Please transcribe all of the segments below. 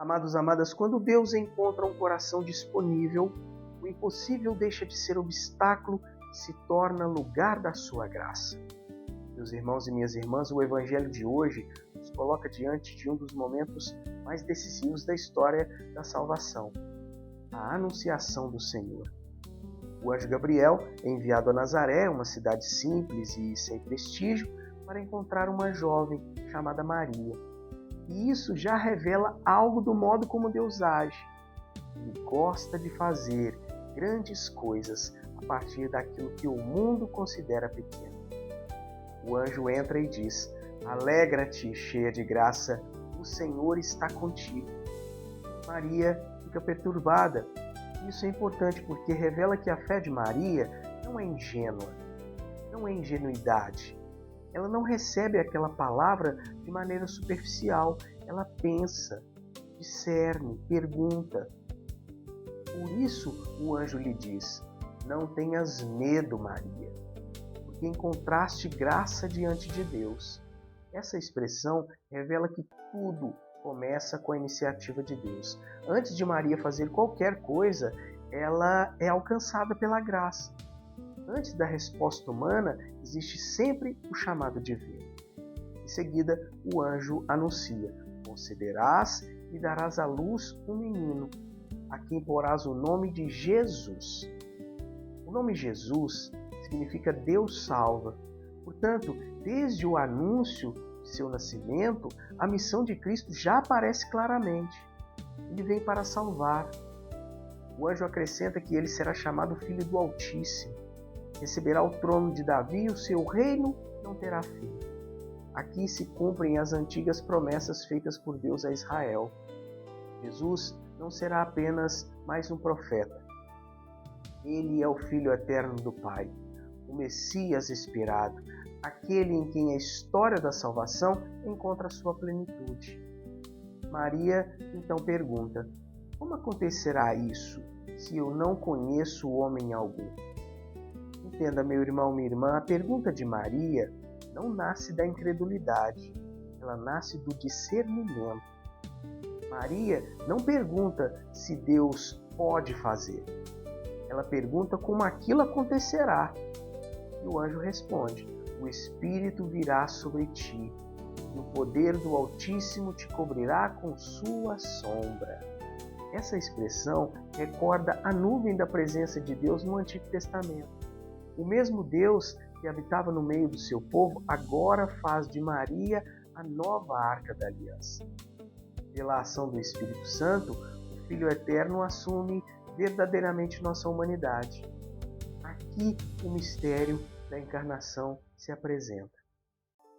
Amados, amadas, quando Deus encontra um coração disponível, o impossível deixa de ser obstáculo e se torna lugar da sua graça. Meus irmãos e minhas irmãs, o Evangelho de hoje nos coloca diante de um dos momentos mais decisivos da história da salvação, a anunciação do Senhor. O anjo Gabriel é enviado a Nazaré, uma cidade simples e sem prestígio, para encontrar uma jovem chamada Maria. E isso já revela algo do modo como Deus age. Ele gosta de fazer grandes coisas a partir daquilo que o mundo considera pequeno. O anjo entra e diz: "Alegra-te, cheia de graça, o Senhor está contigo." Maria fica perturbada. Isso é importante porque revela que a fé de Maria não é ingênua, não é ingenuidade. Ela não recebe aquela palavra de maneira superficial. Ela pensa, discerne, pergunta. Por isso o anjo lhe diz: "Não tenhas medo, Maria, porque encontraste graça diante de Deus." Essa expressão revela que tudo começa com a iniciativa de Deus. Antes de Maria fazer qualquer coisa, ela é alcançada pela graça. Antes da resposta humana, existe sempre o chamado divino. Em seguida, o anjo anuncia: "Conceberás e darás à luz um menino, a quem porás o nome de Jesus." O nome Jesus significa Deus salva. Portanto, desde o anúncio de seu nascimento, a missão de Cristo já aparece claramente. Ele vem para salvar. O anjo acrescenta que ele será chamado Filho do Altíssimo. Receberá o trono de Davi e o seu reino não terá fim. Aqui se cumprem as antigas promessas feitas por Deus a Israel. Jesus não será apenas mais um profeta. Ele é o Filho eterno do Pai, o Messias esperado, aquele em quem a história da salvação encontra sua plenitude. Maria então pergunta: "Como acontecerá isso, se eu não conheço homem algum?" Entenda, meu irmão, minha irmã, a pergunta de Maria não nasce da incredulidade, ela nasce do discernimento. Maria não pergunta se Deus pode fazer, ela pergunta como aquilo acontecerá. E o anjo responde: "O Espírito virá sobre ti, e o poder do Altíssimo te cobrirá com sua sombra." Essa expressão recorda a nuvem da presença de Deus no Antigo Testamento. O mesmo Deus que habitava no meio do seu povo agora faz de Maria a nova Arca da Aliança. Pela ação do Espírito Santo, o Filho Eterno assume verdadeiramente nossa humanidade. Aqui o mistério da encarnação se apresenta.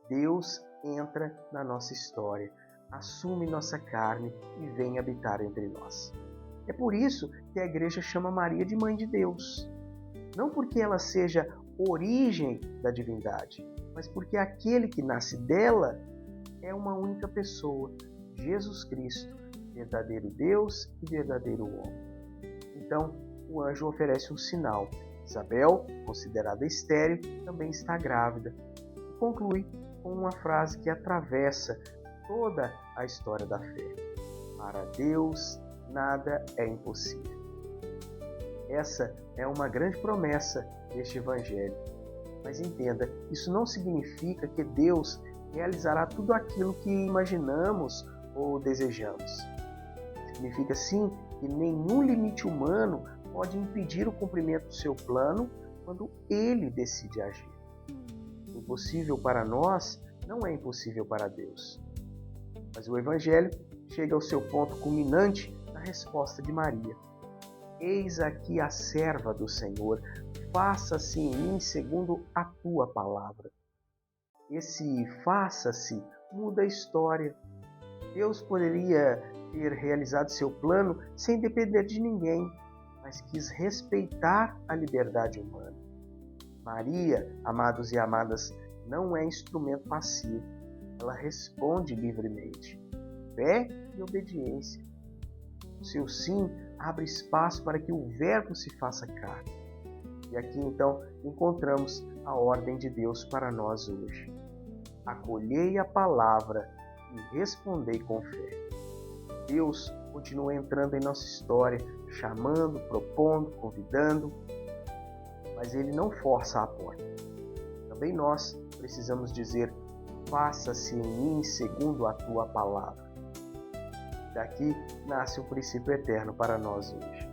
Deus entra na nossa história, assume nossa carne e vem habitar entre nós. É por isso que a Igreja chama Maria de Mãe de Deus. Não porque ela seja origem da divindade, mas porque aquele que nasce dela é uma única pessoa, Jesus Cristo, verdadeiro Deus e verdadeiro homem. Então, o anjo oferece um sinal. Isabel, considerada estéril, também está grávida. E conclui com uma frase que atravessa toda a história da fé: "Para Deus, nada é impossível." Essa é uma grande promessa deste Evangelho. Mas entenda, isso não significa que Deus realizará tudo aquilo que imaginamos ou desejamos. Significa sim que nenhum limite humano pode impedir o cumprimento do seu plano quando Ele decide agir. O impossível para nós não é impossível para Deus. Mas o Evangelho chega ao seu ponto culminante na resposta de Maria: "Eis aqui a serva do Senhor, faça-se em mim segundo a tua palavra." Esse "faça-se" muda a história. Deus poderia ter realizado seu plano sem depender de ninguém, mas quis respeitar a liberdade humana. Maria, amados e amadas, não é instrumento passivo. Ela responde livremente. Fé e obediência. O seu sim abre espaço para que o Verbo se faça carne. E aqui então encontramos a ordem de Deus para nós hoje. Acolhei a palavra e respondei com fé. Deus continua entrando em nossa história, chamando, propondo, convidando, mas Ele não força a porta. Também nós precisamos dizer: faça-se em mim segundo a tua palavra. Daqui nasce o princípio eterno para nós hoje.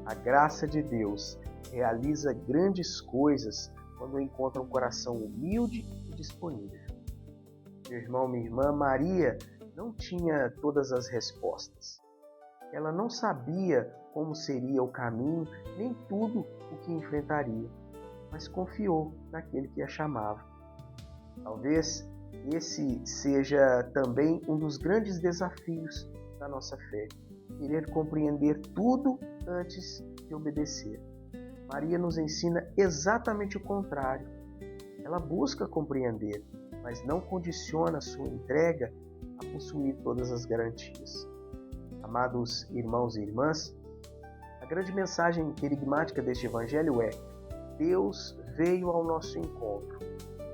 A graça de Deus realiza grandes coisas quando encontra um coração humilde e disponível. Meu irmão, minha irmã, Maria não tinha todas as respostas. Ela não sabia como seria o caminho, nem tudo o que enfrentaria, mas confiou naquele que a chamava. Talvez esse seja também um dos grandes desafios da nossa fé, querer compreender tudo antes de obedecer. Maria nos ensina exatamente o contrário. Ela busca compreender, mas não condiciona sua entrega a possuir todas as garantias. Amados irmãos e irmãs, a grande mensagem querigmática deste Evangelho é: Deus veio ao nosso encontro.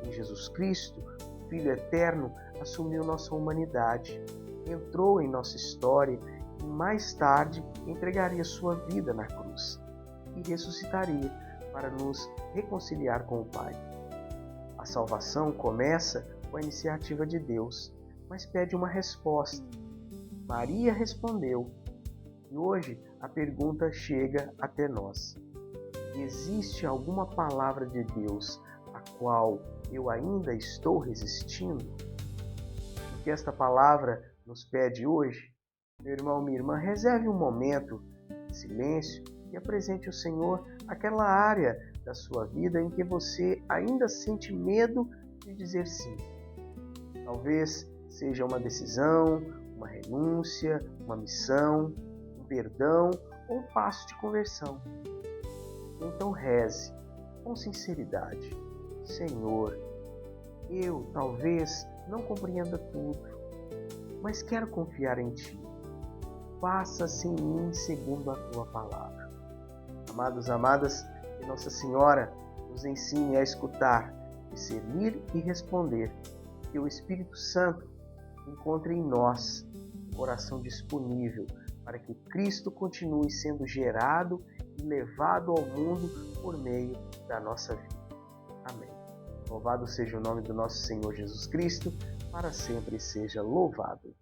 Em Jesus Cristo, o Filho Eterno assumiu nossa humanidade, entrou em nossa história e mais tarde entregaria sua vida na cruz e ressuscitaria para nos reconciliar com o Pai. A salvação começa com a iniciativa de Deus, mas pede uma resposta. Maria respondeu, e hoje a pergunta chega até nós: existe alguma palavra de Deus a qual eu ainda estou resistindo? O que esta palavra nos pede hoje? Meu irmão, minha irmã, reserve um momento de silêncio e apresente ao Senhor aquela área da sua vida em que você ainda sente medo de dizer sim. Talvez seja uma decisão, uma renúncia, uma missão, um perdão ou um passo de conversão. Então reze com sinceridade: Senhor, eu talvez não compreenda tudo, mas quero confiar em Ti. Faça-se em mim segundo a Tua palavra. Amados, amadas, que Nossa Senhora nos ensine a escutar, discernir e responder. Que o Espírito Santo encontre em nós um coração disponível para que Cristo continue sendo gerado e levado ao mundo por meio da nossa vida. Amém. Louvado seja o nome do nosso Senhor Jesus Cristo, para sempre seja louvado.